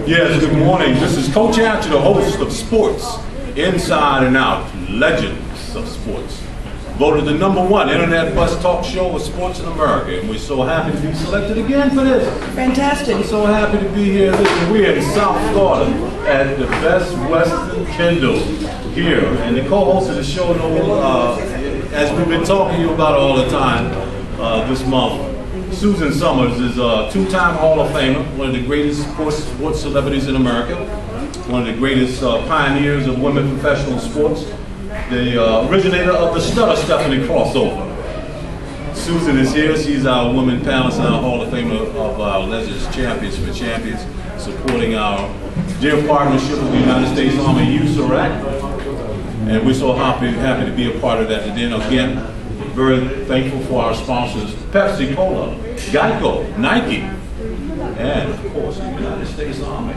Yes, good morning. This is Coach Archer, the host of Sports Inside and Out, Legends of Sports. Voted the #1 internet bus talk show of sports in America, and we're so happy to be selected again for this. Fantastic. I'm so happy to be here. Listen, we're in South Florida at the Best Western Kendall here, and the co-host of the show, as we've been talking to you about all the time this month, Susan Summers is a two-time Hall of Famer, one of the greatest sports celebrities in America, one of the greatest pioneers of women professional sports, the originator of the Stutter Stephanie crossover. Susan is here. She's our women panelist and our Hall of Famer of our Legends Champions for Champions, supporting our dear partnership with the United States Army USARAC. And we're so happy to be a part of that today. And again, very thankful for our sponsors, Pepsi Cola, Geico, Nike, and of course the United States Army.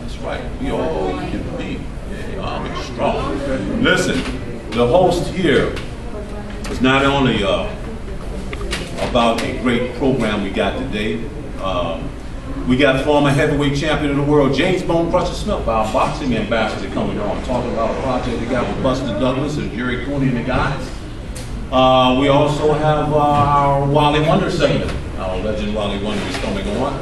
That's right, we all can be the Army strong. Listen, the host here is not only about a great program we got today. We got former heavyweight champion of the world, James Bone Crusher Smith, our boxing ambassador, coming on, talking about a project we got with Buster Douglas and Jerry Cooney and the guys. We also have our Wally Wonder segment. Our legend Wally Wonder is coming on.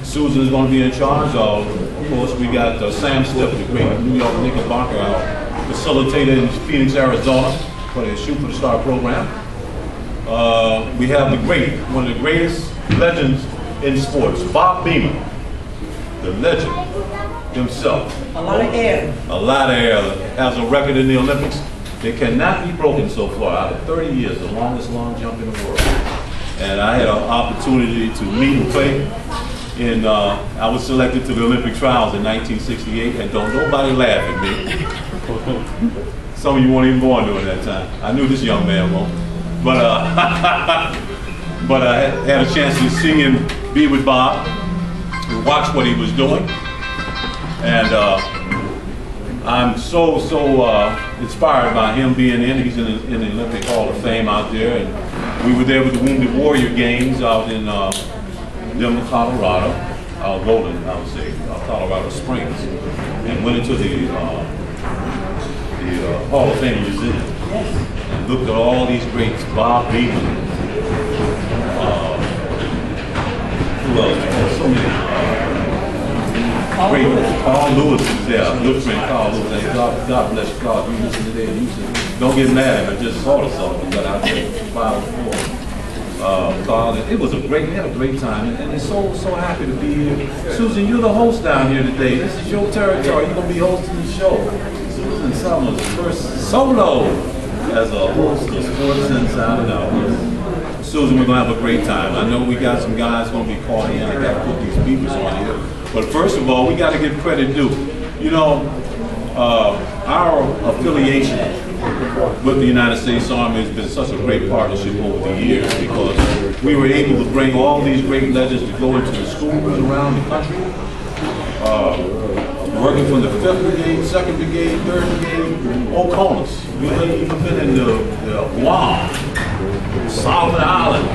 Susan is going to be in charge. Of course, we got Sam Stiff, the great New York Knickerbocker, our facilitator in Phoenix, Arizona, for the Shoot for the Star program. We have one of the greatest legends in sports, Bob Beamon, the legend himself. A lot of air. A lot of air. Has a record in the Olympics. They cannot be broken so far. Out of 30 years, the longest long jump in the world. And I had an opportunity to meet and play. I was selected to the Olympic trials in 1968, and don't nobody laugh at me. Some of you weren't even born during that time. I knew this young man won't. But I had a chance to see and be with Bob, and watch what he was doing. And I'm so inspired by him being in. He's in the Olympic Hall of Fame out there, and we were there with the Wounded Warrior Games out in Denver, Colorado, Colorado Springs, and went into the Hall of Fame museum and looked at all these greats. Bob Beamon, who else? So many. Carl Lewis is there, good friend Carl Lewis. God bless you, Carl. You listen today and you said, don't get mad at me, I just saw the song, but I said 5 before. Carl, it was we had a great time, and it's so happy to be here. Susan, you're the host down here today. This is your territory. You're going to be hosting the show. Susan Summers, first solo as a host of Sports Inside and Out. Susan, we're going to have a great time. I know we got some guys going to be calling in. I got to put these speakers on here. But first of all, we got to give credit due. You know, our affiliation with the United States Army has been such a great partnership over the years, because we were able to bring all these great legends to go into the schools around the country, working from the 5th Brigade, 2nd Brigade, 3rd Brigade, Oconus. We've even been in the Guam, Solomon Island,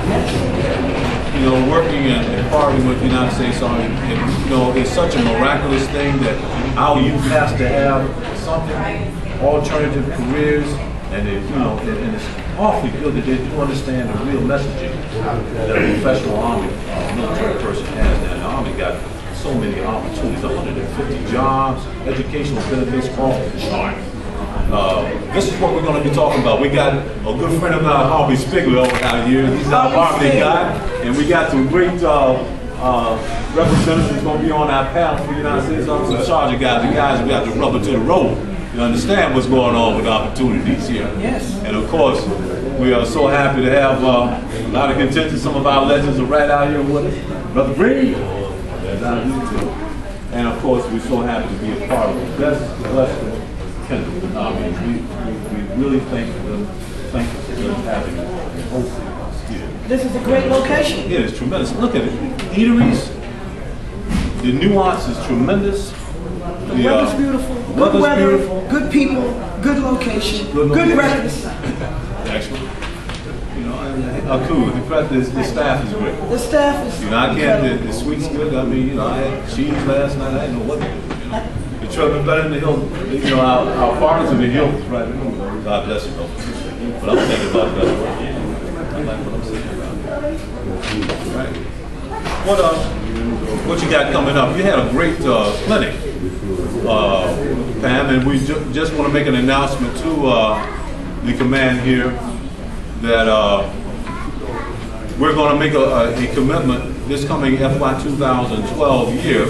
you know, working and partnering with the United States Army. And, you know, it's such a miraculous thing that our youth has to have something, alternative careers, and and it's awfully good that they do understand the real messaging that a professional Army military person has. Now, the Army got so many opportunities, 150 jobs, educational benefits off the chart. This is what we're going to be talking about. We got a good friend of ours, Harvey Spigler, over out here. He's our Harvey guy, and we got some great representatives going to be on our panel for the United States Army in charge of guys. The guys we got to rubber to the road. You understand what's going on with opportunities here. Yes. And of course, we are so happy to have a lot of contention. Some of our legends are right out here with us. Brother Breed, that's out here too. And of course, we're so happy to be a part of the Best Western Kendall. We really thank you for them having and hosting us here. This is a great location. It is tremendous. Look at it. Eateries. The nuance is tremendous. The weather's beautiful. Good weather, good people, good location, good breakfast. Excellent. You know, cool. The staff is great. The staff is. You know, I can't. The sweet's good. I mean, you know, I had cheese last night. I didn't know what to do. You know? The trouble better than the Hilton. You know, our partners in the Hilton, right? God bless you, though. But I'm thinking about that. I like what I'm saying about it. Right. What you got coming up? You had a great clinic, Pam, and we just want to make an announcement to the command here that we're going to make a commitment this coming FY 2012 year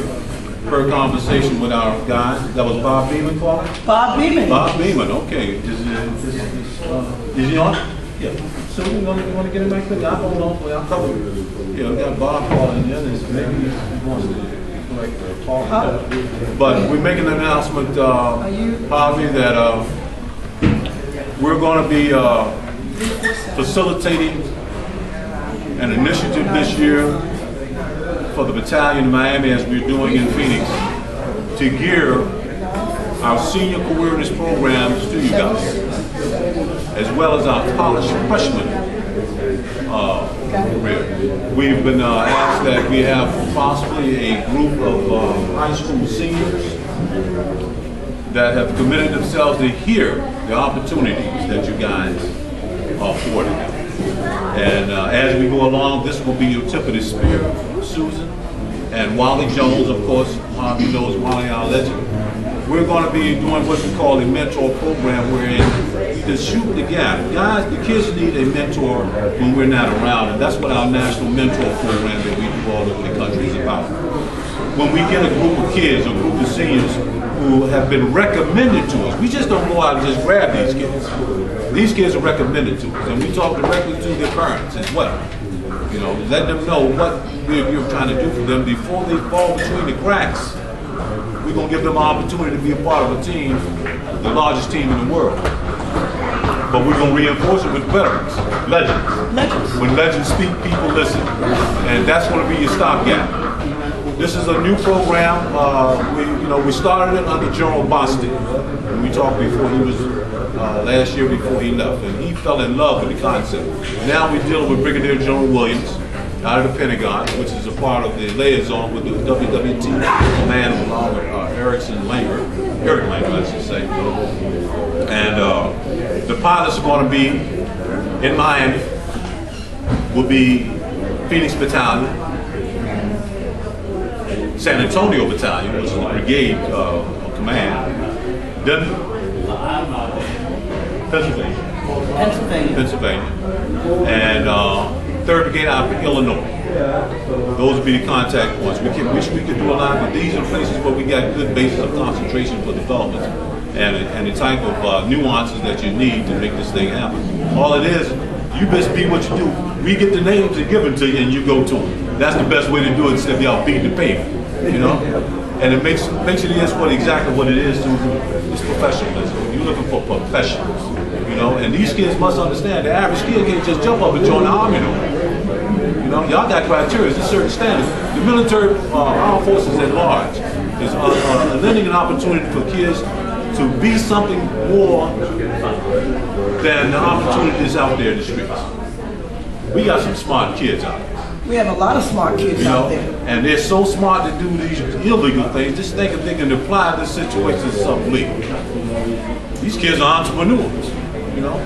per conversation with our guy. That was Bob Beeman calling? Bob Beeman. Bob Beeman, okay. Is he on? Yeah. So we're going to get him back quick. I'll hold on for you. I'll cover you. Yeah, we got Bob calling in. Maybe he wants to call. But we're making an announcement, Bobby, that we're going to be facilitating an initiative this year for the battalion in Miami, as we're doing in Phoenix, to gear our senior awareness programs to you guys, as well as our college freshmen career. We've been asked that we have possibly a group of high school seniors that have committed themselves to hear the opportunities that you guys are affording them. And as we go along, this will be your tip of the spear, Susan, and Wally Jones, of course. Bobby knows Wally, our legend. We're going to be doing what we call a mentor program, wherein we just shoot the gap. Guys, the kids need a mentor when we're not around, and that's what our national mentor program that we do all over the country is about. When we get a group of kids, a group of seniors who have been recommended to us, we just don't go out and just grab these kids. These kids are recommended to us, and we talk directly to their parents as well. You know, let them know what we're trying to do for them before they fall between the cracks. We're going to give them an opportunity to be a part of a team, the largest team in the world. But we're going to reinforce it with veterans, legends. When legends speak, people listen. And that's going to be your stopgap. This is a new program. We started it under General Bostic. And we talked before he was, last year before he left. And he fell in love with the concept. Now we're dealing with Brigadier General Williams out of the Pentagon, which is a part of the liaison with the WWT command along with Eric Langer, I should say. And the pilots are going to be in Miami, will be Phoenix Battalion, San Antonio Battalion, which is the brigade command, then Pennsylvania, and 3rd Brigade out of Illinois. Those would be the contact points. We wish we could do a lot, but these are places where we got good bases of concentration for development and the type of nuances that you need to make this thing happen. All it is, you best be what you do. We get the names and give them to you, and you go to them. That's the best way to do it instead of y'all beating the pavement, you know? And it makes it exactly what it is to it's professionalism. You're looking for professionals, you know? And these kids must understand the average kid can't just jump up and join the army no more. You know, y'all got criteria, there's certain standards. The military, armed forces at large is lending an opportunity for kids to be something more than the opportunities out there in the streets. We got some smart kids out there. We have a lot of smart kids out there. And they're so smart to do these illegal things. Just think if they can apply this situation to something legal. These kids are entrepreneurs, you know.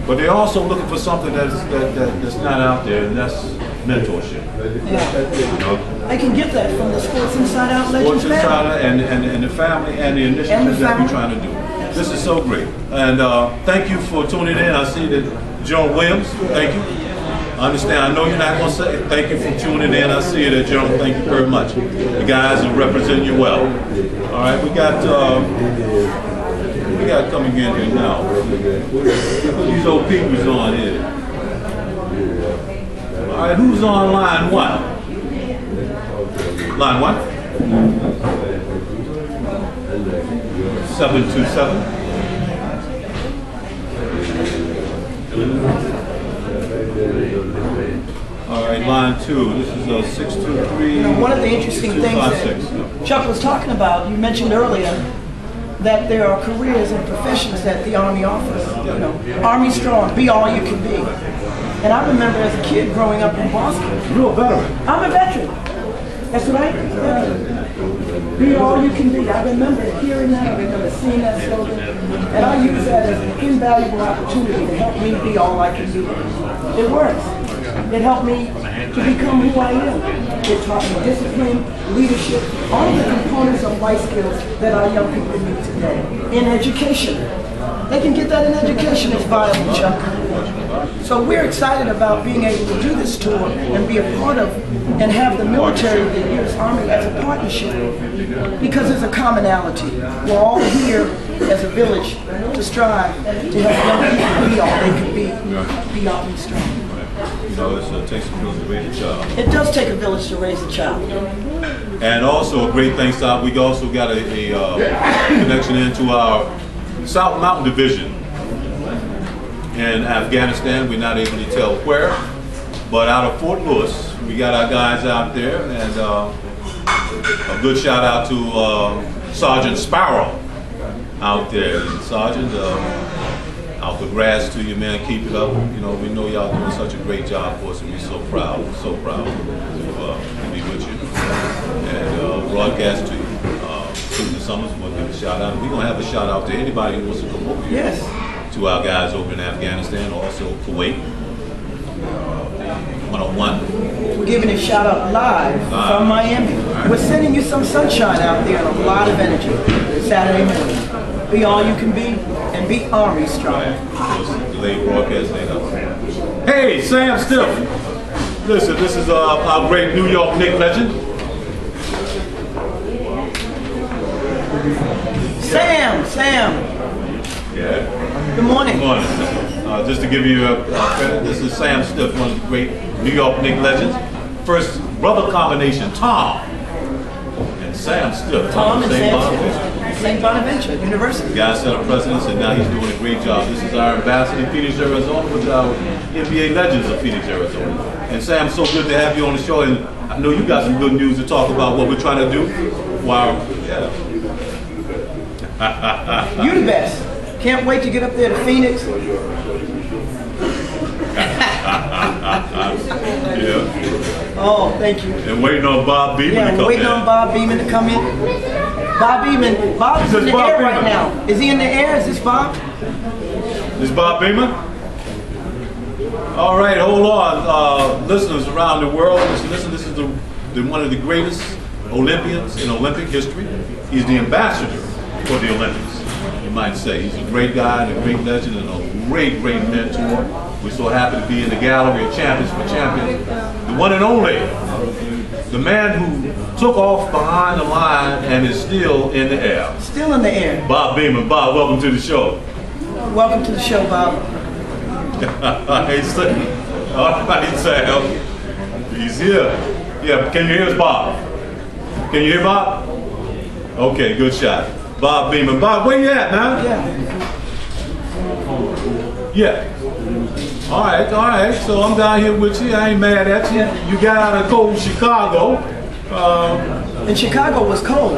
But they're also looking for something that's not out there, and that's mentorship. Yeah. You know? They can get that from the Sports Inside Out Legends Sports Inside Out and the family and the initiatives that we're trying to do. This is so great. And thank you for tuning in. I see that Joan Williams, thank you. I understand, I know you're not going to say it. Thank you for tuning in. I see it, Joan. Thank you very much. The guys are representing you well. All right, we got coming in here now. Put these old peoples on here. All right, who's on line 1? Line 1? 727. right, line 2. This is a 623. You know, one of the interesting things that Chuck was talking about, you mentioned earlier, that there are careers and professions that the Army offers. You know, Army Strong, be all you can be. And I remember as a kid growing up in Boston. You're a veteran. I'm a veteran. That's right. Be all you can be. I remember hearing that. I remember seeing that slogan. And I use that as an invaluable opportunity to help me be all I can be. It works. It helped me to become who I am. It taught me discipline, leadership, all of the components of life skills that our young people need today. In education. They can get that in education. It's viable, Chuck. So we're excited about being able to do this tour and be a part of and have the military, the U.S. Army as a partnership because there's a commonality. We're all here as a village to strive to help young people be all they can be Army Strong. You know, it takes a village to raise a child. It does take a village to raise a child. And also a great thing, South, we also got a connection into our South Mountain Division in Afghanistan. We're not able to tell where, but out of Fort Lewis, we got our guys out there, and a good shout out to Sergeant Sparrow out there. And Sergeant, out the grass to you, man. Keep it up. You know, we know y'all doing such a great job for us, and we're so proud to be with you and broadcast to you. Susan Summers, we'll give a shout out. We're gonna have a shout out to anybody who wants to come over here. Yes. To our guys over in Afghanistan, also Kuwait, 101. We're giving a shout out live from Miami. We're sending you some sunshine out there and a lot of energy Saturday morning. Be all you can be and be Army Strong. Delayed broadcast later. Hey, Sam Stiff. Listen, this is our great New York Knicks legend. Sam. Yeah. Good morning. Good morning. Just to give you a credit, this is Sam Stiff, one of the great New York Knicks legends. First brother combination, Tom and Sam Stiff. Tom and Sam Stiff. St. Bonaventure University. The guy set up precedence, and now he's doing a great job. This is our ambassador in Phoenix, Arizona, with our NBA legends of Phoenix, Arizona. And Sam, so good to have you on the show, and I know you got some good news to talk about what we're trying to do. Wow. Yeah. You the best. Can't wait to get up there to Phoenix. Yeah. Oh, thank you. And waiting on Bob Beamon to come in. Yeah, waiting on Bob Beamon to come in. Bob's in the air right now. Is he in the air? Is this Bob? Is Bob Beamon? All right, hold on. Listeners around the world, listen, this is one of the greatest Olympians in Olympic history. He's the ambassador for the Olympics, you might say. He's a great guy and a great legend and a great mentor. We're so happy to be in the gallery of champions for champions. The one and only, the man who took off behind the line and is still in the air. Still in the air. Bob Beamon. Bob, welcome to the show. Welcome to the show, Bob. Hey, Sam. All right, Sam. He's here. Yeah, can you hear us, Bob? Can you hear Bob? Okay, good shot. Bob Beamon. Bob, where you at, man? Yeah. All right. So I'm down here with you. I ain't mad at you. Yeah. You got out of cold Chicago. And Chicago was cold.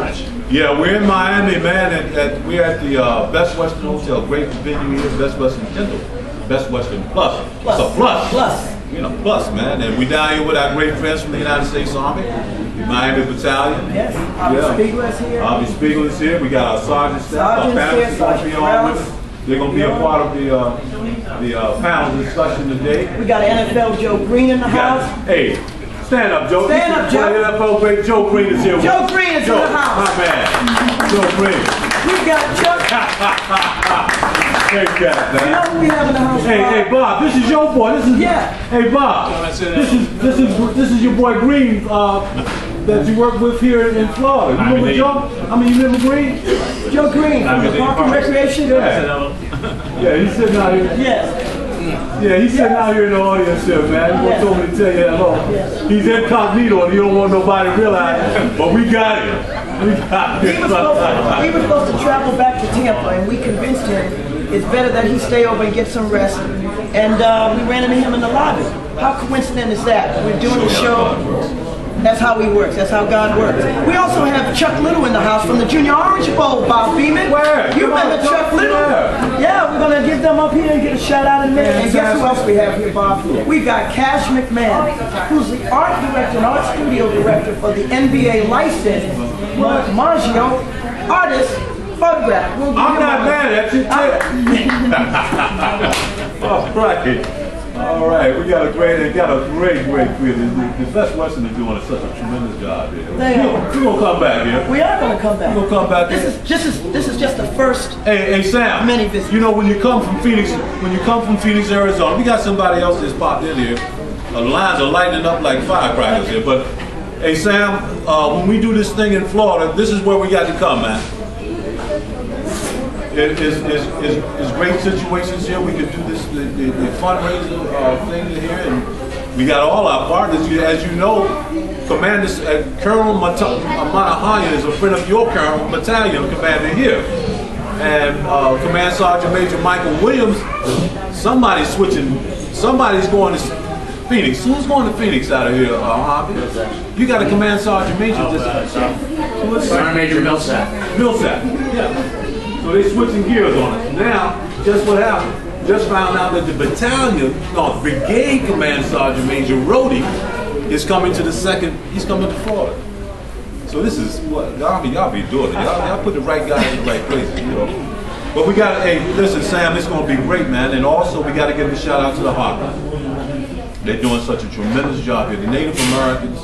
Yeah, we're in Miami, man, and we're at the Best Western Hotel. Great venue here, Best Western Kendall. Best Western Plus. So plus. You know, plus, man. And we down here with our great friends from the United States Army, the Miami Battalion. Yes, Bobby Spiegel is here. Bobby Spiegel is here. We got our sergeants staff. Our panelists are going to be on with us. They're going to be a part of the panel discussion today. We got NFL Joe Green in the house. Hey, stand up, Joe. Stand up, Joe. NFL great Joe Green is here. Joe Green is in the house. My man. Joe Green. We got Chuck. Great guy, man. You know who we have in the house? Hey, Bob, this is your boy. This is Hey, Bob. This is your boy Green that you work with here in Florida. You remember Joe? You remember Green? Joe Green from the Park and Recreation. Yeah, he's sitting out here. Yes. Yeah, he's sitting out here in the audience here, man. He told me to tell you hello. Yes. He's incognito and he don't want nobody to realize, but we got him. We got him. He was supposed to travel back to Tampa, and we convinced him it's better that he stay over and get some rest. And we ran into him in the lobby. How coincident is that? We're doing the show. That's how he works. That's how God works. We also have Chuck Little in the house from the Junior Orange Bowl, Bob Beeman. Where? You remember Chuck Little? Yeah, we're going to get them up here and get a shout out in a minute. And guess who else we have here, Bob? We got Cash McMahon, who's the art director and art studio director for the NBA licensed Maggio artist photograph. I'm not mad at you, All right, we got a great crew. The Best Western is doing such a tremendous job here. We're gonna come back here. We are gonna come back. We're gonna come back. This is just the first. Hey Sam. Many visits. You know when you come from Phoenix, Arizona, we got somebody else that's popped in here. The lines are lighting up like firecrackers here. But hey Sam, when we do this thing in Florida, this is where we got to come, man. It's great situations here. We can do this, the fundraiser thing here, and we got all our partners. As you know, Commander Colonel Manahayan is a friend of your Colonel Battalion Commander here, and Command Sergeant Major Michael Williams. Somebody's going to Phoenix. Who's going to Phoenix out of here, Harvey? You got a Command Sergeant Major. Sergeant Major Millsap. Millsap, yeah. So they're switching gears on us. Now, just what happened? Just found out that the Brigade Command Sergeant Major Rhodey is coming to he's coming to Florida. So this is what, y'all be doing it. Y'all put the right guys in the right places, you know. But we got, hey, listen, Sam, it's gonna be great, man. And also, we gotta give a shout out to the Hawkins. They're doing such a tremendous job here. The Native Americans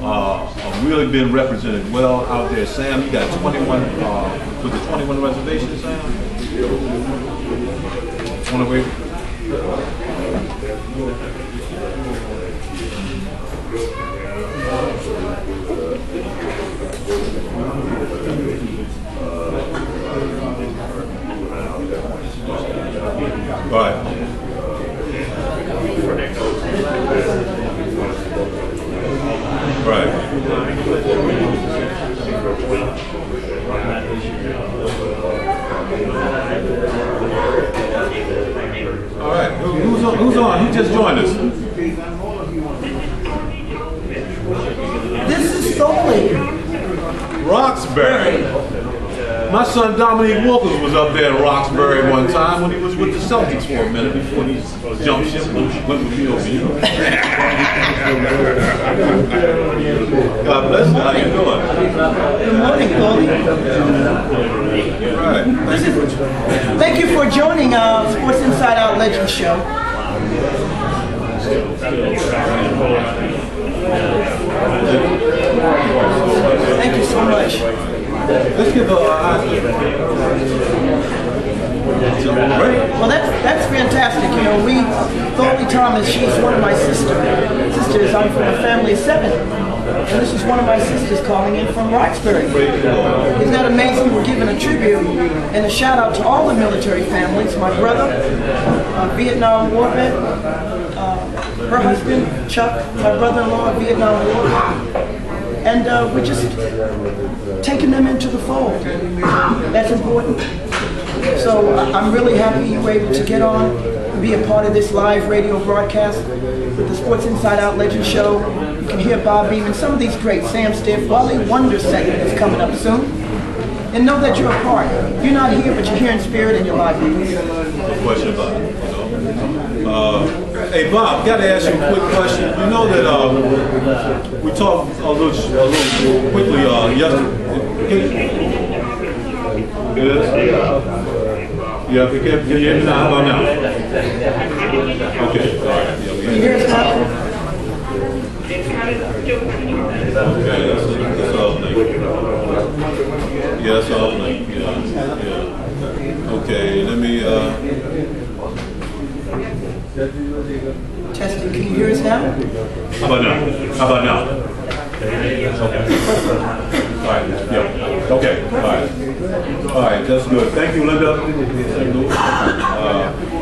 are really being represented well out there. Sam, you got 21, with the 21 reservations, Sam? Want to wait? All right. Right. All right. Who's on? Who just joined us? This is Foley. Roxbury. My son Dominique Wilkins was up there in Roxbury one time when he was with the Celtics for a minute before he jumped ship and went with me over here. God bless you. How you doing? Good morning, Foley. Right. Thank you for joining Sports Inside Out Legend Show. Thank you so much. Let's give Well, that's fantastic. You know, Thorley Thomas, she's one of my sisters. I'm from a family of 7. And this is one of my sisters calling in from Roxbury. Isn't that amazing? We're giving a tribute and a shout out to all the military families. My brother, Vietnam War vet, her husband, Chuck, my brother-in-law, Vietnam War vet. And we're just taking them into the fold. That's important. So I'm really happy you were able to get on and be a part of this live radio broadcast with the Sports Inside Out Legend Show. You can hear Bob Beeman, some of these great, Sam Stiff, Wally Wonder segment is coming up soon. And know that you're a part. You're not here, but you're here in spirit and you're live with us. No question about it. Hey Bob, got to ask you a quick question. You know that we talked a little quickly yesterday. Yeah, can you hear me now? How about now? Okay, all right. Can you hear us now? Okay, that's all thing. Yeah, that's all thing. Yeah. Okay, let me Testing, can you hear us now? How about now? How about now? Okay. All right. Yeah. Okay. All right. All right. That's good. Thank you, Linda.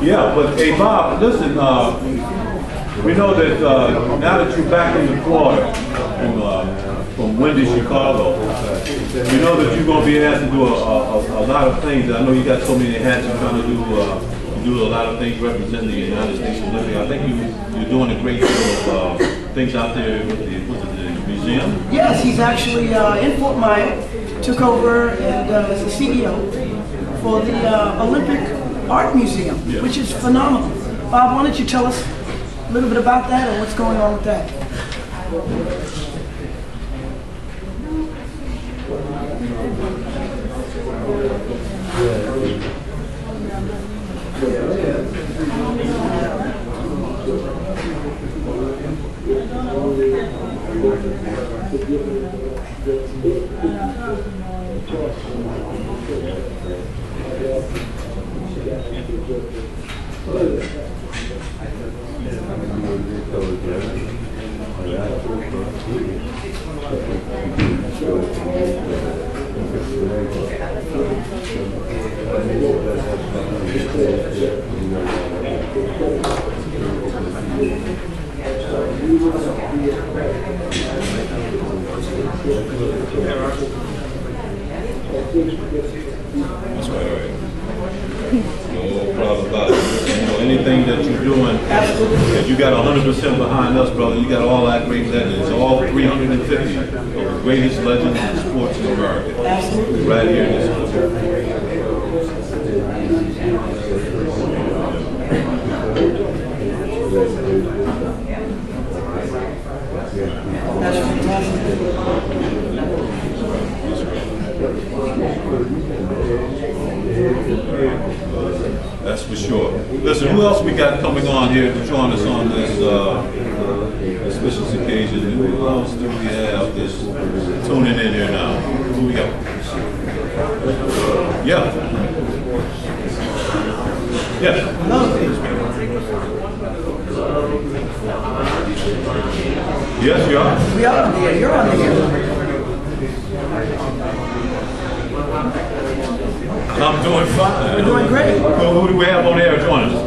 Yeah, but hey, Bob, listen. We know that now that you're back in Florida from windy Chicago, we know that you're going to be asked to do a lot of things. I know you got so many hats you're trying to do. You do a lot of things representing the United States Olympic. I think you're doing a great deal of things out there with the museum. Yes, he's actually in Fort Myers, took over and is the CEO for the Olympic Art Museum, Yeah. which is phenomenal. Bob, why don't you tell us a little bit about that and what's going on with that? That's right. No problem about it. You know, anything that you're doing, if you got 100% behind us, brother, you got all that great legends, all 350 of the greatest legends in sports in America. Right here in this country. That's fantastic. That's for sure. Listen, who else we got coming on here to join us on this auspicious occasion? Who else do we have this tuning in here now? Who we got? Yeah. Yes, you are. We are on the air. You're on the air. I'm doing fine. You're doing great. Who do we have on air joining us?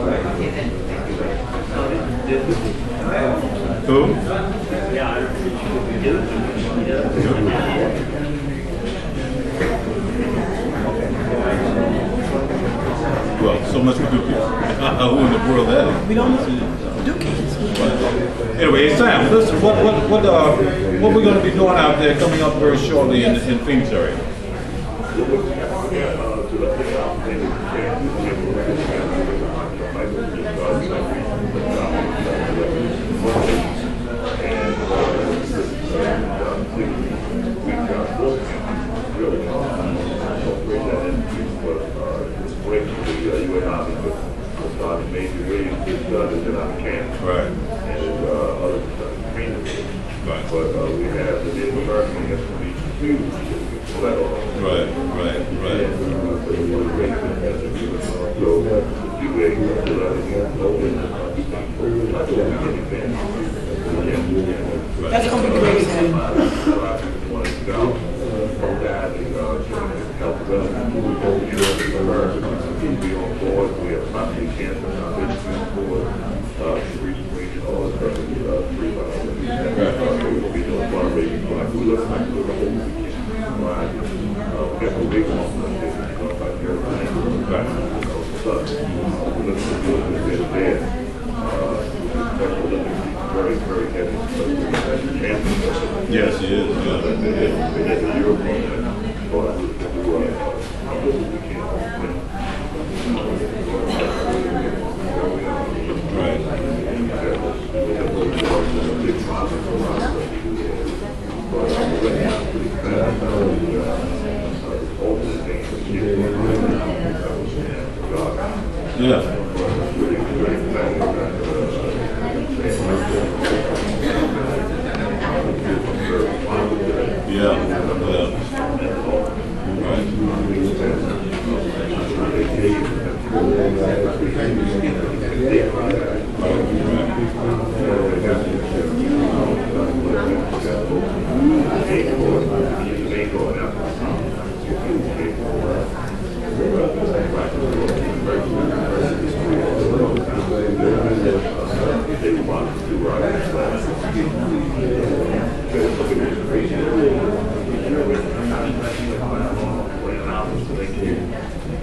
Who? Well, so much for Dookie. Who in the world that is? We don't know. Dookie. Anyway, hey, Sam, listen, what we're going to be doing out there coming up very shortly in Phoenix area? Right. Right. But we have the Native American history huge Right. That's going to be great, Sam. Yes, he is.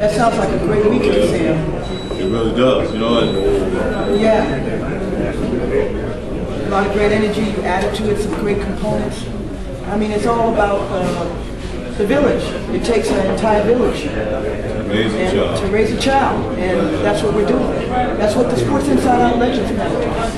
That sounds like a great weekend, Sam. It really does, you know. And Yeah. A lot of great energy you added to it, some great components. I mean, it's all about the village. It takes an entire village to raise a child, and that's what we're doing. That's what the Sports Inside Out Legends matter to us.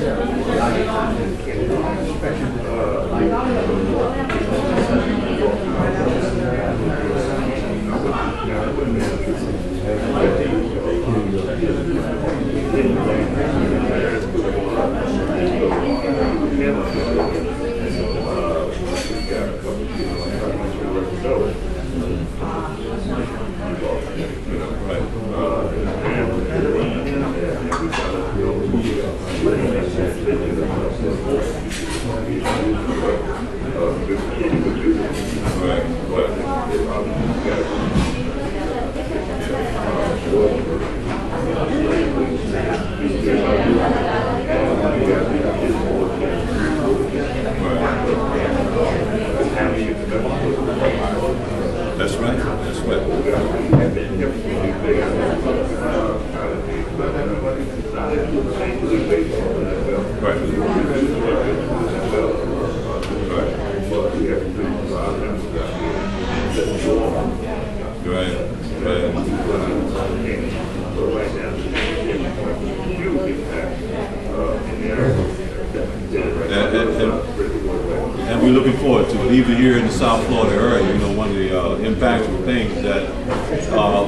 That's right. That's right. And we're looking forward to it. Even here in the South Florida area, you know, one of the impactful things that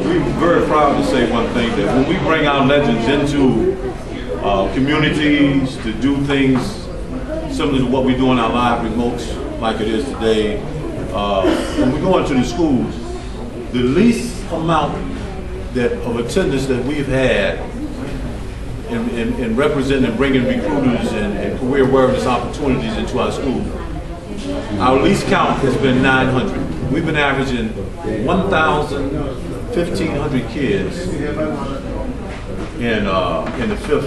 we're very proud to say one thing, that when we bring our legends into communities to do things similar to what we do in our live remotes, like it is today, when we go into the schools, the least amount of attendance that we've had in representing and bringing recruiters and career awareness opportunities into our schools, our least count has been 900. We've been averaging 1,500 kids in the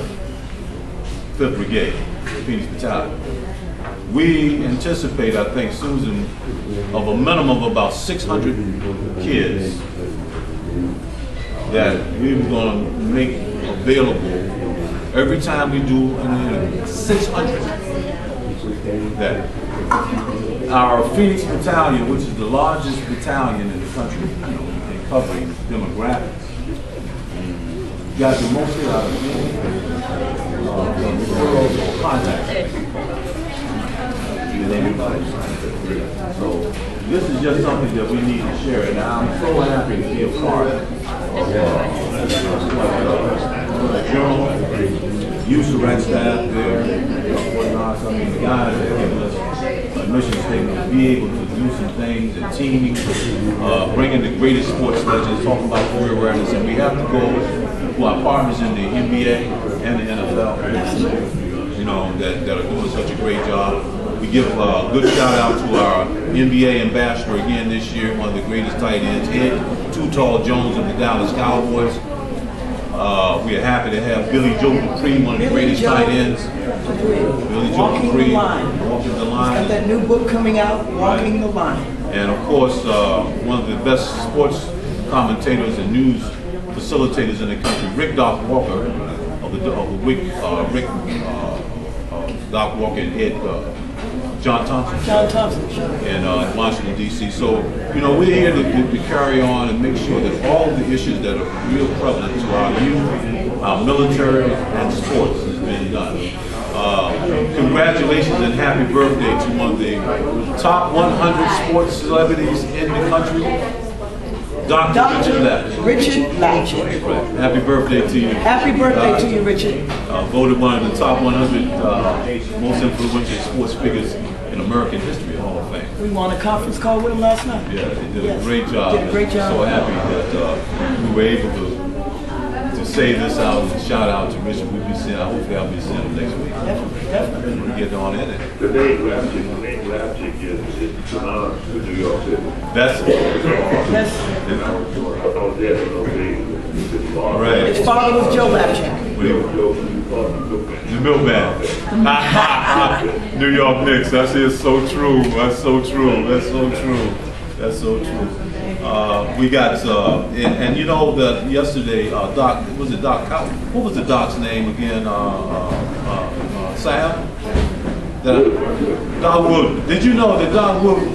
5th Brigade, Phoenix Battalion. We anticipate, I think, Susan, of a minimum of about 600 kids that we're going to make available every time we do an interview. 600. That our Phoenix Battalion, which is the largest battalion in the country, you know, in covering demographics, got the most out of contact. So this is just something that we need to share, and I'm so happy to be a part of Journal, use the right staff there, whatnot. I mean, the guys have given us a mission statement to be able to do some things and teaming, bringing the greatest sports legends, talking about career awareness, and we have to go to our partners in the NBA and the NFL, you know, that are doing such a great job. We give a good shout out to our NBA ambassador again this year, one of the greatest tight ends, Ed Too Tall Jones of the Dallas Cowboys. We are happy to have Billy Joe Dupree, one of the greatest tight ends. Billy Joe Dupree, Walking the Line. He's got that new book coming out, Walking the Line. And of course, one of the best sports commentators and news facilitators in the country, Rick Doc Walker of the Doc Walker and Ed John Thompson. John Thompson. In Washington, D.C. So, you know, we're here to carry on and make sure that all the issues that are real prevalent to our youth, our military, and sports has been done. Congratulations and happy birthday to one of the top 100 sports celebrities in the country, Dr. Richard Latchett. Happy birthday to you. Happy birthday to you, Richard. Voted one of the top 100 most influential sports figures in American history, Hall of Fame. We won a conference call with him last night. Yeah, they did a great job. Did a great job. So happy that we were able to say this out and shout out to Richard. We'll be seeing, hopefully I'll be seeing him next week. Definitely. We'll get on in it. The name Lapchick is synonymous with New York City. That's it. Yes. Right. His father was Joe Lapchick. The milkman. New York Knicks. That's so true. That's so true. That's so true. That's so true. We got, and you know that yesterday, Doc, was it Doc, what was the Doc's name again? Sam? Doc Wooten. Did you know that Doc Wooten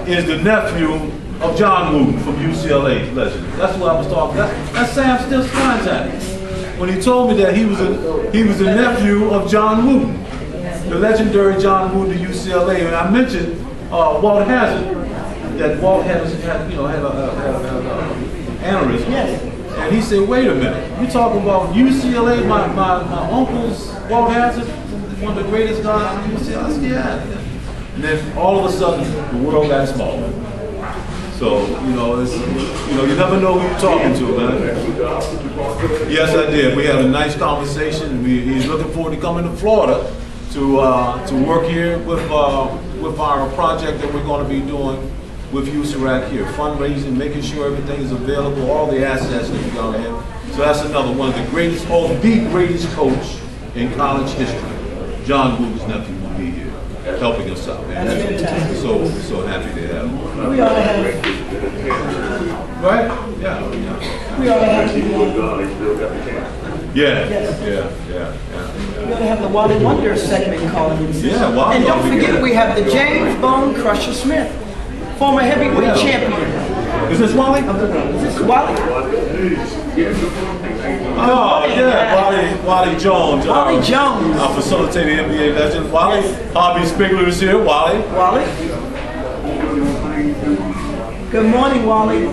is the nephew of John Wooten from UCLA legend? That's what I was talking about. That's Sam still contact. When he told me that he was a nephew of John Wooten, the legendary John Wooten of UCLA, and I mentioned Walt Hazzard, that Walt had an aneurysm. Yes. And he said, wait a minute, you talking about UCLA, my uncle's Walt Hazzard, one of the greatest guys in UCLA? I said, yeah. And then all of a sudden, the world got smaller. So, you know, you never know who you're talking to, man. Yes, I did. We had a nice conversation. He's looking forward to coming to Florida to work here with our project that we're going to be doing with USARAC here, fundraising, making sure everything is available, all the assets that we're going to have. So that's another one of the greatest, the greatest coach in college history. John Wooten's nephew will be here, helping us out. Man. That's fantastic. So happy to have him. We ought to have, Right? Yeah. we ought to have, Yeah. Yes. Yeah. we ought to have the Wally Wonder segment calling in. Yeah, Wally And don't ought to be forget, good. we have the James Bone Crusher Smith, former heavyweight Yeah. champion. Is this Wally? Is this Wally? Oh, yeah, Wally Jones. Wally Jones. Our facilitating NBA legend. Wally. Yes. Harvey Spigler is here. Wally. Wally? Good morning, Wally.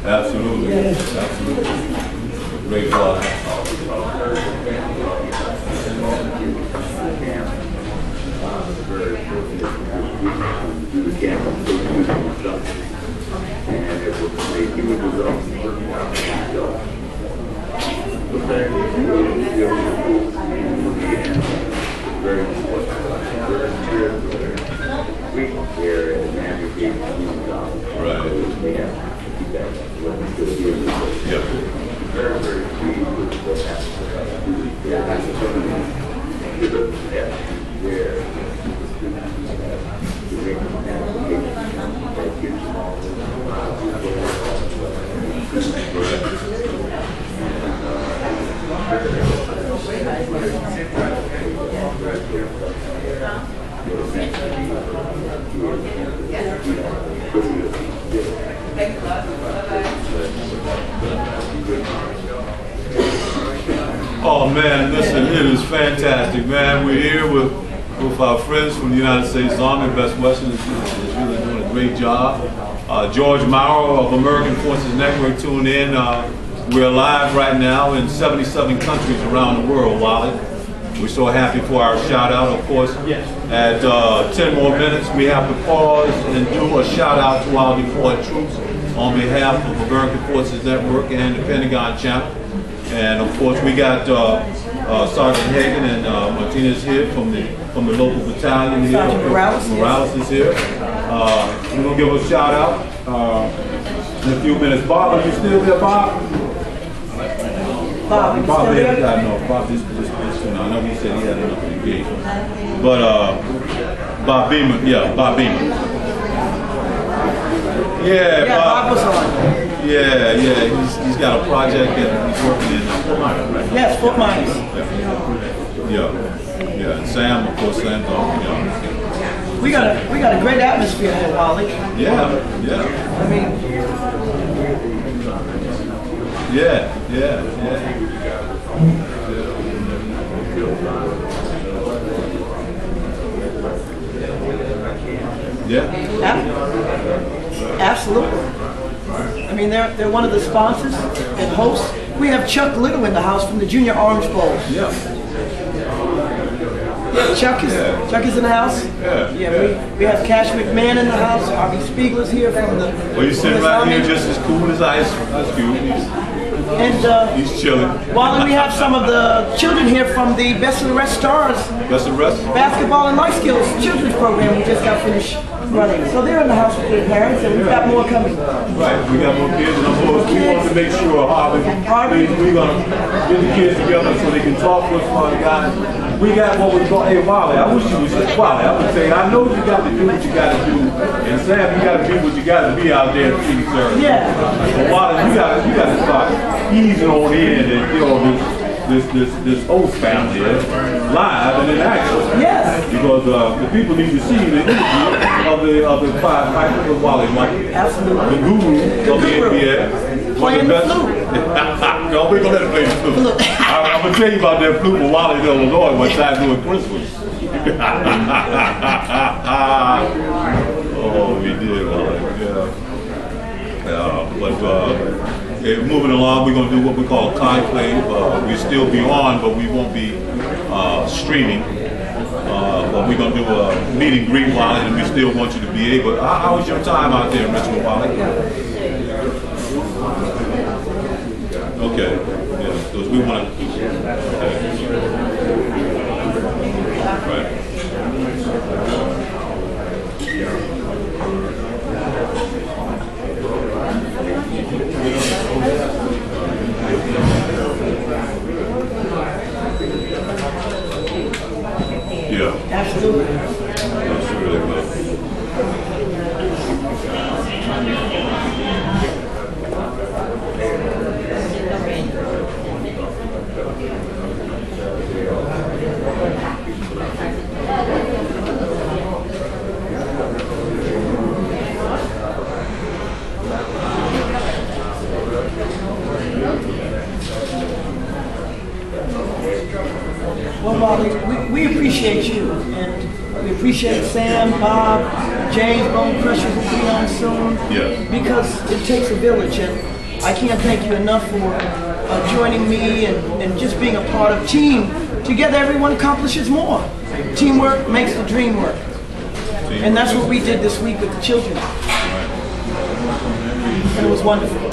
Absolutely. Absolutely. Great Wally. Oh man, listen, it is fantastic, man. We're here with our friends from the United States Army. Best Western is really doing a great job. George Maurer of American Forces Network tuned in. We're live right now in 77 countries around the world, Wally. We're so happy for our shout out, of course. At 10 more minutes, we have to pause and do a shout out to our deployed troops on behalf of American Forces Network and the Pentagon Channel. And of course, we got Sergeant Hagan and Martinez here from the local battalion here. Sergeant Morales, Morales is here. We're gonna give a shout out in a few minutes. Bob, are you still there, Bob? Bob, you Bob, still there? no, Bob just I know he said he had enough engagement. But Bob Beeman, Bob Beeman. Yeah, Bob was on. Yeah, he's got a project and he's working in Fort Myers, right? Yes, Fort Myers. Yeah. And Sam, of course, Sam's on. We got a great atmosphere here, Wally. Yeah. I mean, Yeah. absolutely. I mean, they're one of the sponsors and hosts. We have Chuck Little in the house from the Junior Orange Bowl. Yeah. Chuck is in the house. Yeah. We have Cash McMahon in the house. Harvey Spiegler's here from the. Well, he's sitting right here just as cool as Ice Cube. And He's chilling. Wally, we have some of the children here from the Best of the Rest Stars That's the rest? basketball and life skills children's program we just got finished running. So they're in the house with their parents, and we've got more coming. Right, we got more kids, and we want to make sure, Harvey, we're going to get the kids together so they can talk with one guy. We got what we call, hey, Wally, I wish you was just Wally. I would say, I know you got to do what you got to do, and Sam, you got to be what you got to be out there in city service. Yeah. But Wally, you got to start easing on in and, you know, this host family live and in action. Yes. Because the people need to see the interview of the five fighters of Wally White. Absolutely. The guru of the NBA. Playing the flute. No, we're going to let him play the flute. I'm going to tell you about that flute with Wally in Illinois one time doing Christmas. Oh, we did, Wally. Yeah. Moving along, we're going to do what we call conclave. We'll still be on, but we won't be streaming. But we're going to do a meet and greet, Wally, and we still want you to be able. How was your time out there in Richmond, Wally? Okay. Yeah, because we want to. Right. Yeah. Absolutely. That's really good. Well, Wally, we appreciate you, and we appreciate Sam, Bob, James, Bone Crusher, who'll be on soon. Yeah. Because it takes a village, and I can't thank you enough for joining me and just being a part of team. Together, everyone accomplishes more. Teamwork makes the dream work. And that's what we did this week with the children. And it was wonderful.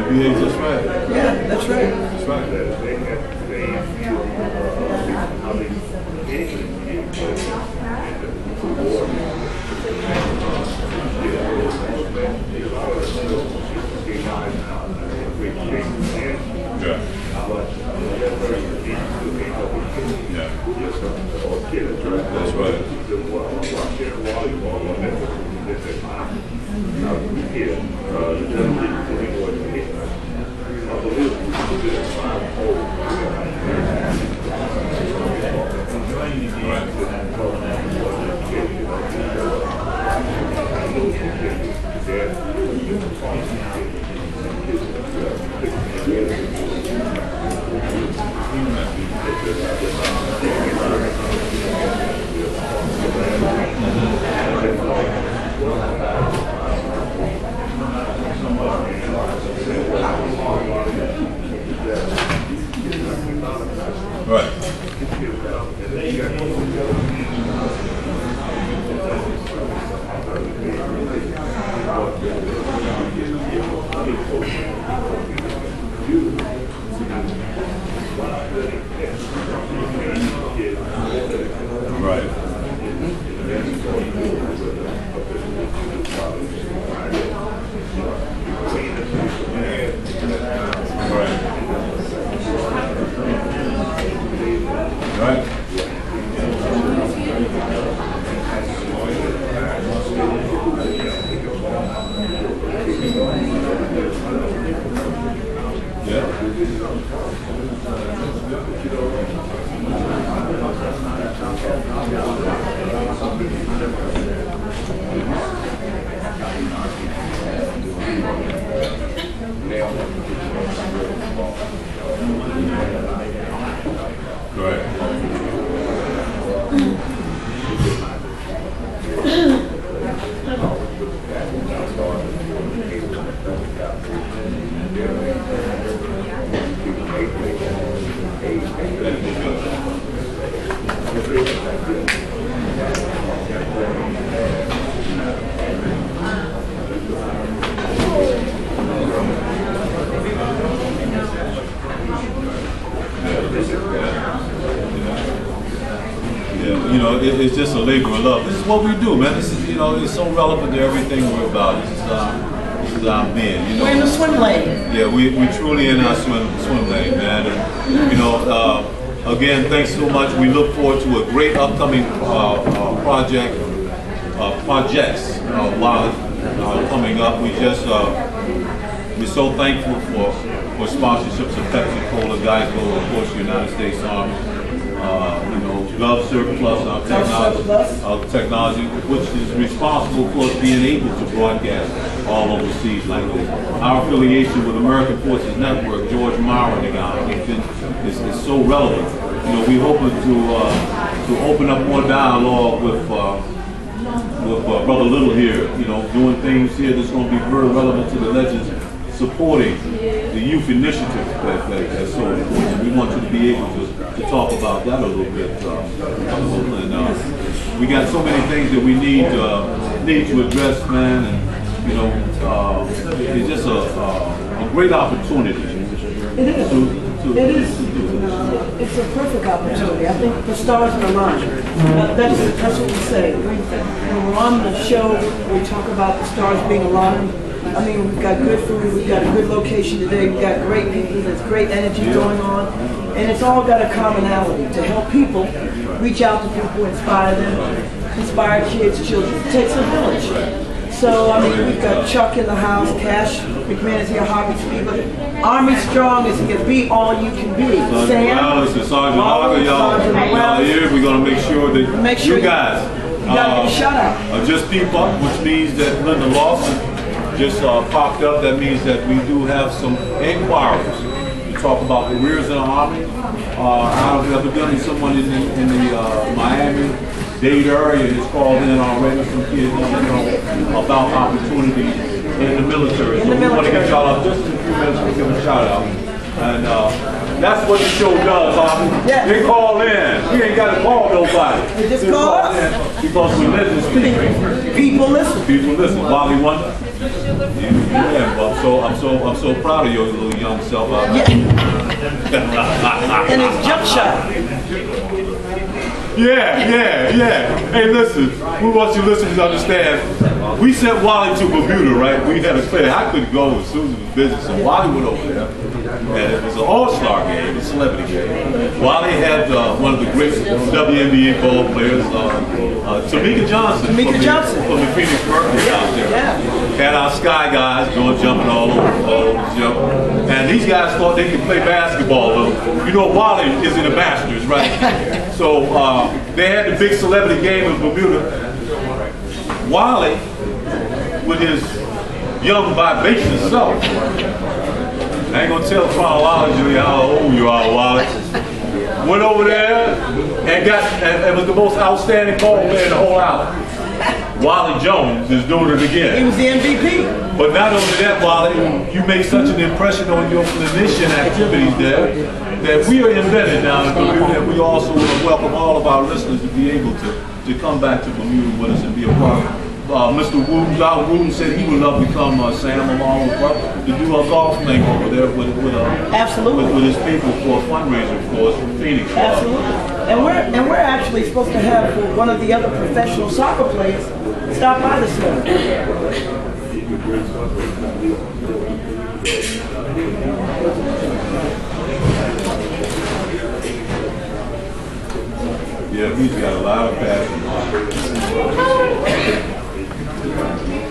NBA, that's right. Yeah, that's right. That's right. That's right. Correct. Yeah, you know, it's just a labor of love. This is what we do, man. This is, you know, it's so relevant to everything we're about. This is our men. You know, We're in the swim lane. yeah, we truly in our swim lane, man. And, you know, again, thanks so much. We look forward to a great upcoming projects while coming up. We're so thankful for sponsorships of Pepsi Cola, Geico, of course, the United States Army. You know, Gov Surplus, our technology, which is responsible for us being able to broadcast all overseas like this. Our affiliation with American Forces Network, George Maurer, the guy, is so relevant. You know, we hoping to open up more dialogue with Brother Little here. You know, doing things here that's going to be very relevant to the legends, supporting the youth initiative that's so important. We want you to be able to talk about that a little bit. And we got so many things that we need to address, man. And you know, it's just a great opportunity. It is. It's a perfect opportunity. I think the stars are aligned. That's what we say. When we're on the show, we talk about the stars being aligned. I mean, we've got good food, we've got a good location today, we've got great people, there's great energy going on, and it's all got a commonality to help people, reach out to people, inspire them, inspire kids, children. It takes a village. So, I mean, we've got Chuck in the house, Cash McMahon is here, Harvey Spiegel. Army Strong is here, be all you can be. Sam, Sergeant Harvey, y'all here. We're going to make sure that you guys get a shout out. Just peep up, which means that Linda Lawson just popped up. That means that we do have some inquiries to talk about careers in the Army. Evidently someone in the Miami-Dade area has called in already. Some kids know about opportunities in the military. So we want to get y'all up just in a few minutes to give a shout out. And that's what the show does, Harvey. Yeah. They call in. We ain't got to call nobody. They just call us. Because we let this speak. People listen. People listen. Wally Wonder. Yeah, well, I'm so proud of your little young self out there. And his jump shot. Yeah. Hey, listen, we want you listeners to understand. We sent Wally to Bermuda, right? We had a clear. I couldn't go as soon as it was busy, so Wally went over there. And it was an all-star game, a celebrity game. Wally had one of the great WNBA ball players, Tamika Johnson. From the Phoenix Mercury out there. Yeah. Had our Sky guys doing jumping all over the jump. And these guys thought they could play basketball. You know, Wally is in the Masters, right? So they had the big celebrity game in Bermuda. Wally, with his young, vivacious self, I ain't gonna tell chronologically how old you are, Wally. Went over there and was the most outstanding ball player in the whole island. Wally Jones is doing it again. He was the MVP. But not only that, Wally, you made such an impression on your clinician activities there that we are embedded down in Bermuda, and we also want to welcome all of our listeners to be able to come back to Bermuda with us and be a part. Mr. Wooten, Dr. Wooten said he would love to come, Sam, along with to do a golf thing over there with his people for a fundraiser, of course, from Phoenix. Absolutely. And we're actually supposed to have one of the other professional soccer players stop by this morning. Yeah, he's got a lot of passion.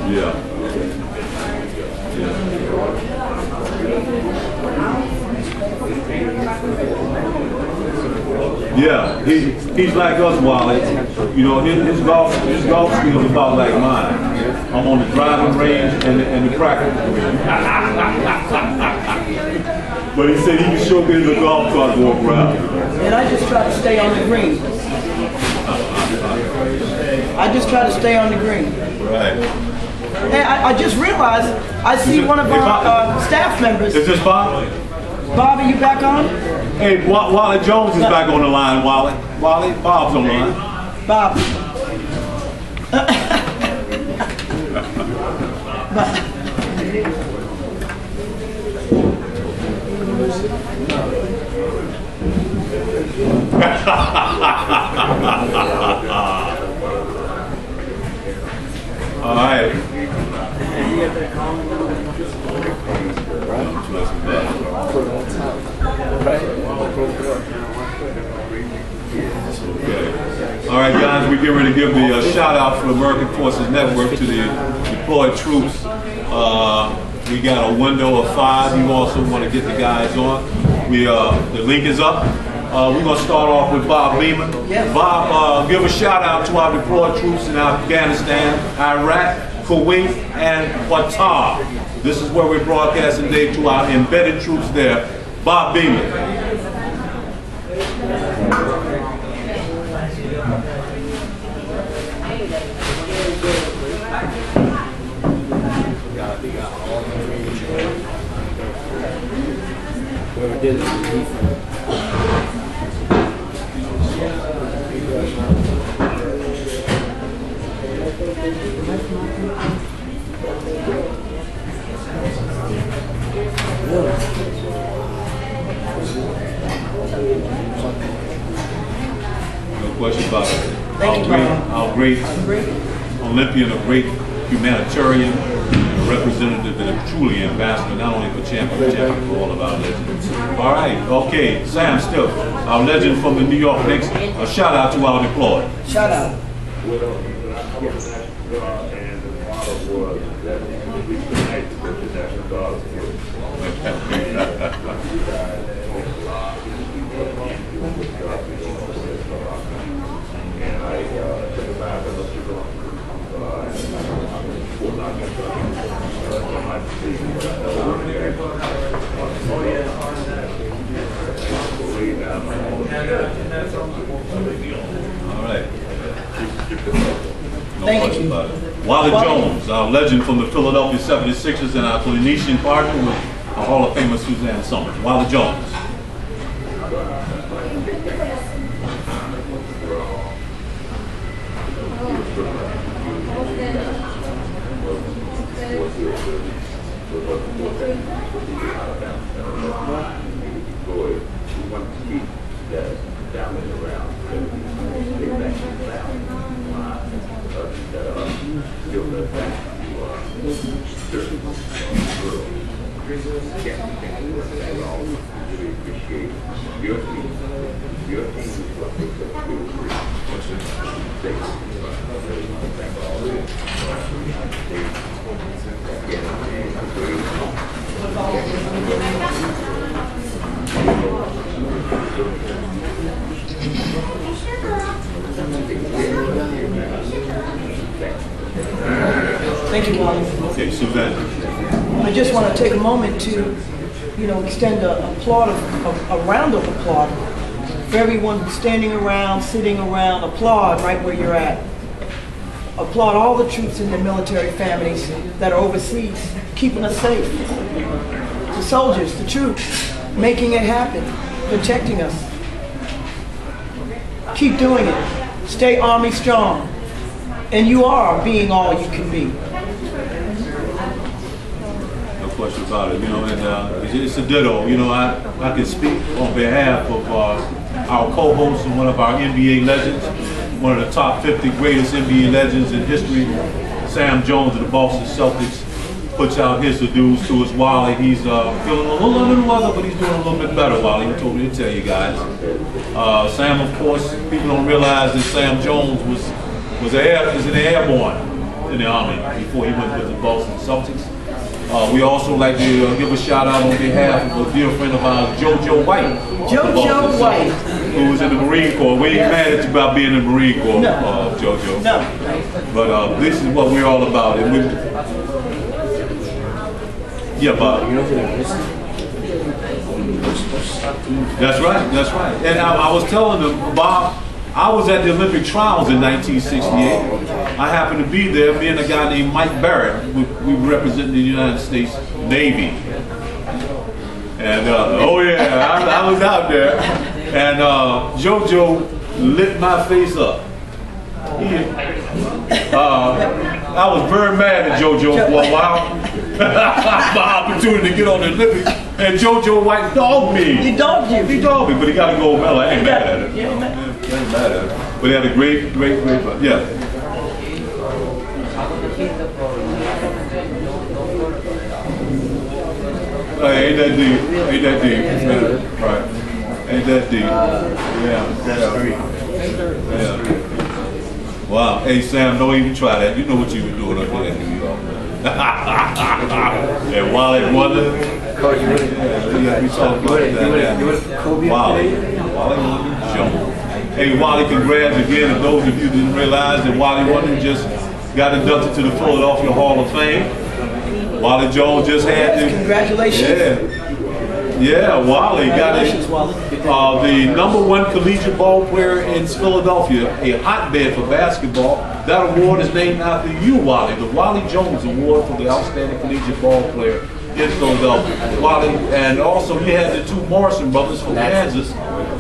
Yeah. Yeah, he's like us, Wally. You know, his golf skill is about like mine. I'm on the driving range and the practice range. But he said he can sure get in the golf cart and walk around. And I just try to stay on the green. I just try to stay on the green. Right. Hey, I just realized I see one of our staff members. Is this Bob? Bob, are you back on? Hey, Wally Jones is back on the line, Wally. Wally, Bob's on the line. Bob. All right. All right, guys, we get ready to give the shout out for American Forces Network to the deployed troops. We got a window of 5. You also want to get the guys on. The link is up. We're going to start off with Bob Beeman. Yes. Bob, give a shout out to our deployed troops in Afghanistan, Iraq, Kuwait, and Qatar. This is where we're broadcasting today to our embedded troops there. Bob Beeman. Whoever did it. No question about it. Thank you, Bob. Our great Olympian, a great humanitarian, a representative and a truly ambassador, not only for champion, but champion for all of our legends. All right, okay, Sam Still, our legend from the New York Knicks. A shout out to our deployed. Shout out. And the motto was that we unite with the national guard. And I took a bath and looked at All right. No Thank question you. about it. Wally Jones, our legend from the Philadelphia 76ers and our Polynesian partner with our Hall of Famer Suzanne Summers. Wally Jones. Thank you, Wally. Okay, Suzanne. I just want to take a moment to, extend a round of applause for everyone standing around, sitting around. Applaud right where you're at. Applaud all the troops and their military families that are overseas, keeping us safe. The soldiers, the troops, making it happen, protecting us. Keep doing it. Stay Army strong. And you are being all you can be. No question about it. And it's a ditto. I can speak on behalf of our co-host and one of our NBA legends, one of the top 50 greatest NBA legends in history, Sam Jones of the Boston Celtics, puts out his dues to us. Wally, he's feeling a little under the weather, but he's doing a little bit better, Wally. He told me to tell you guys. Sam, of course, people don't realize that Sam Jones was an airborne in the Army before he went with the Boston Celtics. We also like to give a shout out on behalf of a dear friend of ours, JoJo White. JoJo White. Who was in the Marine Corps. We ain't mad at you about being in the Marine Corps, No. JoJo. No. But this is what we're all about. And yeah, Bob. That's right, that's right. And I was telling them, Bob, I was at the Olympic trials in 1968. I happened to be there, me and a guy named Mike Barrett. We represented the United States Navy. And, oh yeah, I was out there. And JoJo lit my face up. I was very mad at JoJo for a while. My opportunity to get on the Olympics, and JoJo White dogged me. He dogged you. He dogged me, but he got a gold medal. I ain't mad at it. I ain't mad at it. But he had a great fun. Yeah. Ain't that deep? Ain't that deep? Yeah. Right. Ain't that deep? Yeah. Wow. Hey Sam, don't even try that. You know what you were doing up there in New York. And Wally Wonder. We talked about that. Wally Jones. Hey, Wally, congrats again. If those of you didn't realize that Wally Wonder just got inducted to the Philadelphia Hall of Fame. Wally Jones just had the... Congratulations. Yeah, Wally got it. The #1 collegiate ball player in Philadelphia, a hotbed for basketball. That award is named after you, Wally. The Wally Jones Award for the outstanding collegiate ball player in Philadelphia. Wally, and also he had the two Morrison brothers from Kansas,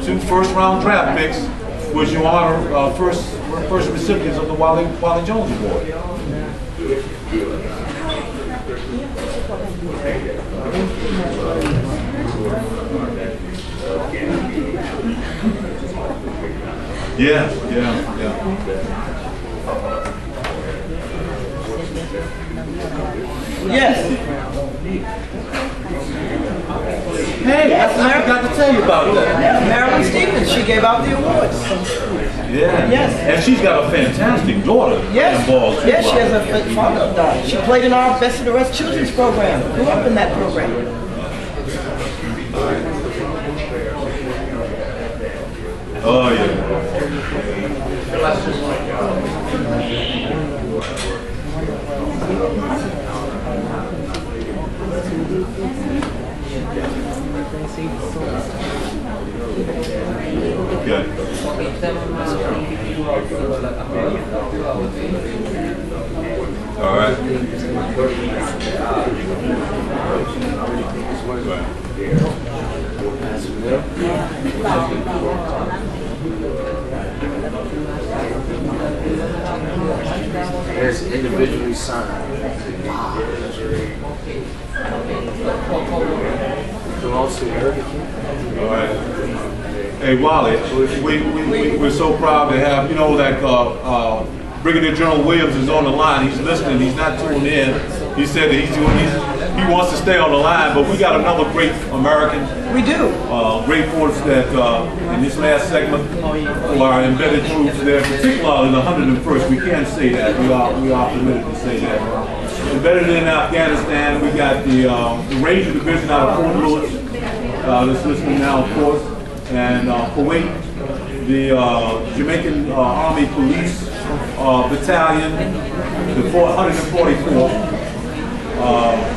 2 first-round draft picks, which you honor first recipients of the Wally Jones Award. Yeah. Yes. Hey, I forgot to tell you about that. Yeah, Marilyn Stevens, she gave out the awards. Yeah. Yes. And she's got a fantastic daughter Yes. involved too. Yes, she has a father died. She played in our Best of the Rest children's program. Grew up in that program. Oh yeah. Okay. All right. It's individually signed. All right. Hey Wally, we're so proud to have, you know, that Brigadier General Williams is on the line. He's listening. He's not tuned in. He said that he wants to stay on the line, but we got another great American. We do. Great force that in this last segment for our embedded troops there, particularly the 101st. We can say that. We are permitted to say that. Embedded in Afghanistan, we got the Ranger Division out of Fort Lewis. That's listening now, of course, and Kuwait, the Jamaican Army Police Battalion, the 144th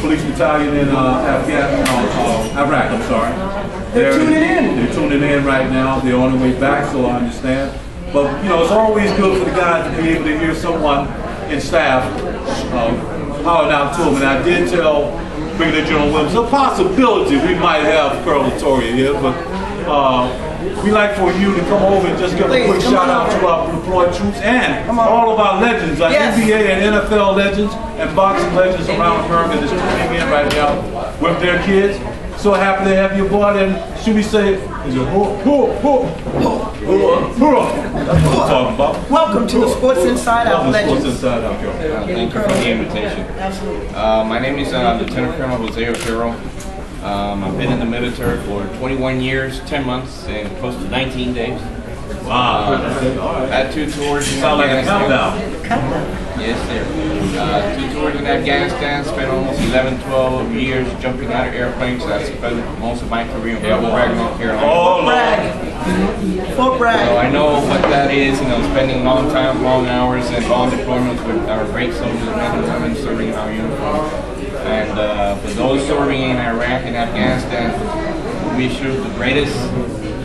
Police Battalion in Iraq. I'm sorry. They're tuning in. They're tuning in right now. They're on their way back, so I understand. But you know, it's always good for the guys to be able to hear someone in staff hollering out to them. And I did tell Brigadier General Williams, a possibility we might have Colonel Latoria here, but we like for you to come over and just give a quick shout out to our deployed troops and all of our legends, our NBA and NFL legends and boxing legends around America that's tuning in right now with their kids. So happy to have you aboard, and should we say, is it hoorah? That's what I'm talking about. Welcome to the Sports Inside Out Legends. Sports Inside Out, yo. Thank you for the invitation. Absolutely. My name is Lieutenant Colonel Jose Otero. I've been in the military for 21 years, 10 months, and close to 19 days. Wow. Had 2 tours in Sound like a Afghanistan. countdown. Yes, sir. 2 tours in Afghanistan, spent almost 11, 12 years jumping out of airplanes. I spent most of my career in Fort Bragg, North Carolina. Oh, Fort Bragg. So I know what that is, you know, spending long time, long hours, and long deployments with our great soldiers, men and women serving in our uniform. And for those serving in Iraq and Afghanistan, we wish you the greatest,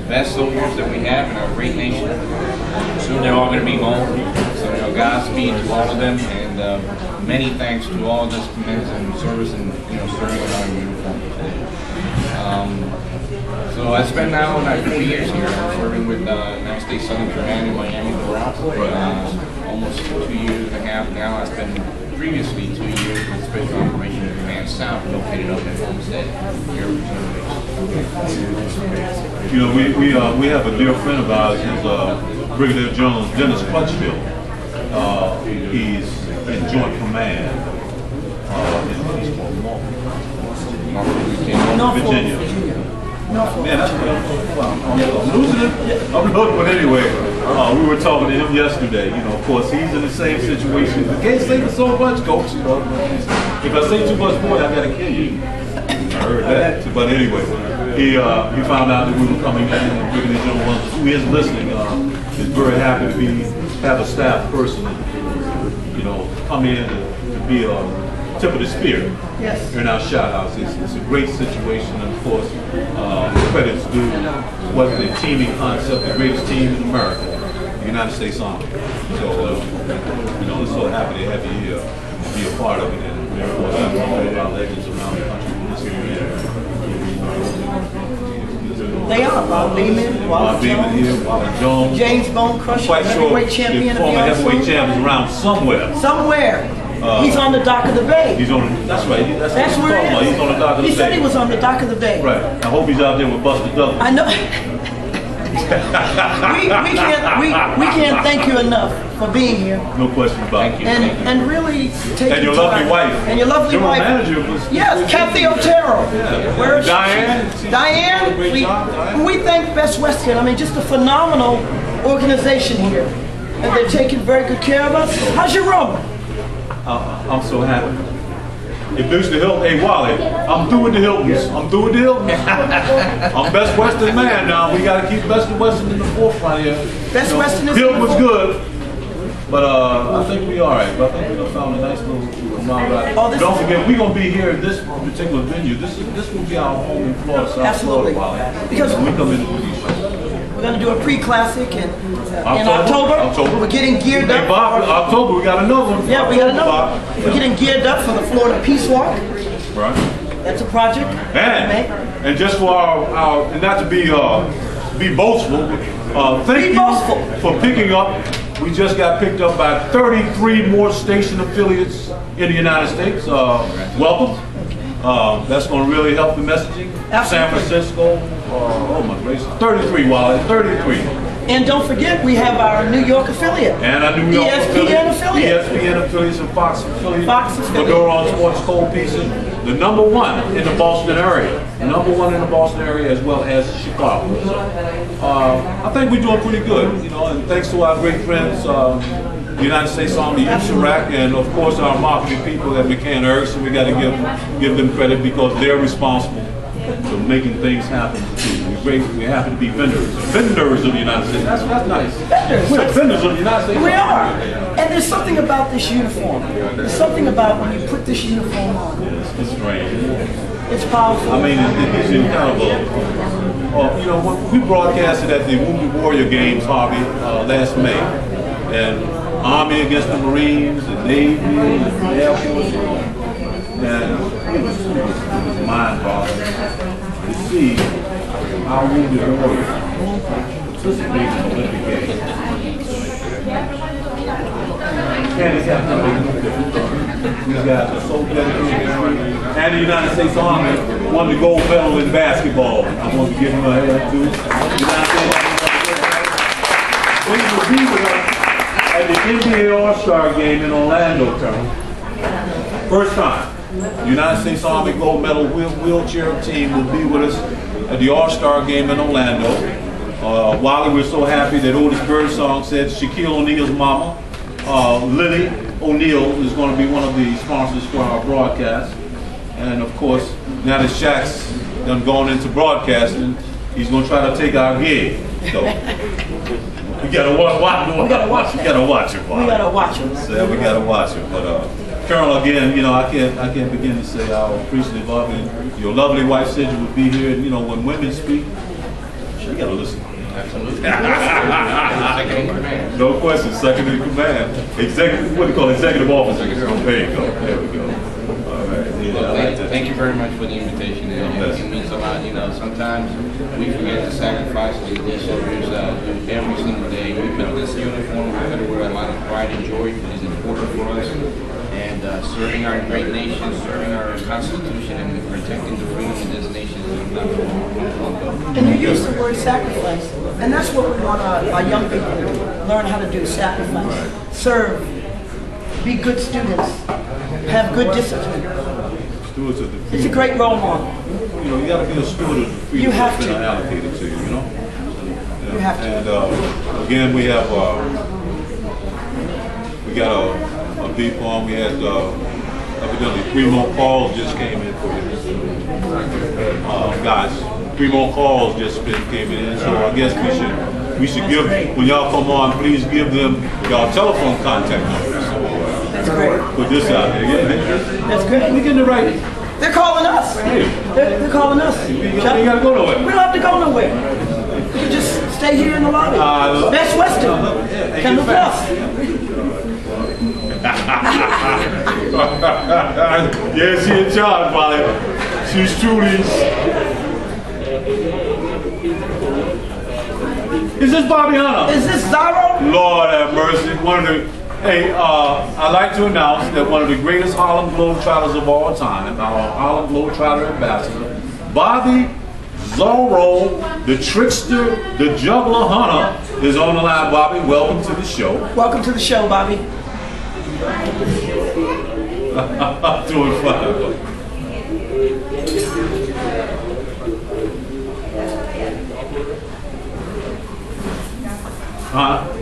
best soldiers that we have in our great nation. Soon they're all going to be home. So Godspeed to all of them, and many thanks to all those men in service and serving in our uniform. So I spent now like 4 years here serving with United States Southern Command in Miami, Florida. Almost 2 years and a half now. I spent previously 2 years with Special Operations Command South, located up in Homestead, Air Reserve Base. We have a dear friend of ours, is Brigadier General Dennis Crutchfield. He's in Joint Command in Norfolk, Virginia. Man, that's I'm losing it. I'm looking, but anyway, we were talking to him yesterday. Of course, he's in the same situation. I can't say so much, Coach. If I say too much more, I gotta kill you. I heard that. But anyway, he found out that we were coming in, and Brigadier General, who is listening, is very happy to have a staff person, come in to be a tip of the spear. Yes. In our shout outs. It's a great situation, and of course, credits due what the teaming concept, the greatest team in America, the United States Army. So, we're so happy to have you here, to be a part of it, and of course, have all of our legends around the country from this year. They are. Bob Beamon, Wallace Jones, James Bone Crusher, quite sure heavyweight champion the former of the heavyweight champ is around somewhere. Somewhere. He's on the dock of the bay. He's on. That's right. That's where he is. He's on the dock of the bay. He said he was on the dock of the bay. Right. I hope he's out there with Buster Douglas. I know. we can't thank you enough for being here. No question about it. And really taking And your lovely wife. And your lovely General wife. Manager was. Yes, Kathy Otero. Yeah. Where is she? Diane. Diane. Great job, Diane. We thank Best Western. I mean, just a phenomenal organization here. And they're taking very good care of us. How's your room? I'm so happy. If Deuce the Hilton, hey Wally, I'm through with the Hiltons. I'm through with the Hiltons. I'm Best Western man now. We got to keep Best Western in the forefront here. Best Western is Hilton was good, but I think we all right. But I think we found a nice little amount of Oh, Don't forget, we're gonna be here in this particular venue. This will be our home in Florida, South Absolutely. Florida, Wally. Because we come in to do these shows. we're going to do a pre-classic in October. We're getting geared Hey up. Bob, October we got another one. Yeah, we got another Bob. one. We're getting geared up for the Florida Peace Walk. Right. That's a project. And just for our and not to be boastful, thank you boastful. for picking up. We just got picked up by 33 more station affiliates in the United States. Welcome. That's going to really help the messaging. Absolutely. San Francisco. Oh my gracious. 33, Wally. 33. And don't forget, we have our New York affiliate. And our New York ESPN affiliate. ESPN affiliates and Fox affiliate. Fox affiliate. Maduro on Sports Cold Pieces. The #1 in the Boston area. #1 in the Boston area as well as Chicago. So, I think we're doing pretty good, and thanks to our great friends, the United States Army, USARAC, and of course our marketing people at McCann Erickson. We got to give them credit because they're responsible for making things happen. We're happy to be vendors of the United States. That's nice. We're vendors of the United States. We are. And there's something about this uniform. There's something about when you put this uniform on. It's strange. It's powerful. I mean, it's incredible. We broadcasted at the Wounded Warrior Games, Harvey, last May, and Army against the Marines, the Navy, the Air Force, and it was mind-boggling to see our wounded warriors participate in Olympic Games. And it's happening. These guys are so dedicated. And the United States Army won the gold medal in basketball. I want to give them a hand too. Please will be with us at the NBA All-Star Game in Orlando, first time. The United States Army gold medal wheelchair team will be with us at the All-Star Game in Orlando. Wally, we're so happy that Otis Birdsong said Shaquille O'Neal's mama, Lily O'Neal, is going to be one of the sponsors for our broadcast. And of course, now that Shaq's done gone into broadcasting, he's going to try to take our gig. So we got to watch it. We got to watch it. Wally. We got to watch it. So we got to watch it. But Colonel, again, you know, I can't begin to say how appreciative of it. Your lovely wife said you would be here, and you know, when women speak, you gotta listen. Absolutely. Second in command. No question, second in command. Executive, what do you call it? Executive officer. There you go. There we go. All right. Yeah, Well, I like that. thank you very much for the invitation. It means a lot. You know, sometimes we forget the sacrifices that these soldiers do every single day. We put this uniform, we put it with a lot of pride and joy. It is important for us. And serving our great nation, serving our Constitution, and protecting the freedom of this nation is not for long. And you use the word sacrifice. And that's what we want our young people to do. Learn how to do sacrifice. Serve. Be good students. Have good discipline. Stewards of the It's a freedom. great role model. You know, you gotta be a steward of the freedom You have that's been to. allocated to you, you know? You have to. And again, we have, we got a beat poem. We had, evidently 3 more calls just came in for you. Guys, 3 more calls just came in, so I guess we should give, when y'all come on, please give them y'all telephone contact numbers. That's great. Put this out there. Yeah, That's great. we getting the right. They're calling us. They're calling us. You gotta go nowhere. We don't have to go nowhere. We can just stay here in the lobby. Best Western. Kendall Plus. Yeah, she in charge, Molly. She's truly. Is this Bobby Hunter? Is this Zorro? Lord have mercy. Hey, I'd like to announce that one of the greatest Harlem Globetrotters of all time, our Harlem Globetrotter ambassador, Bobby Zorro, the trickster, the juggler Hunter, is on the line. Bobby, welcome to the show. Welcome to the show, Bobby. Doing fine. Huh?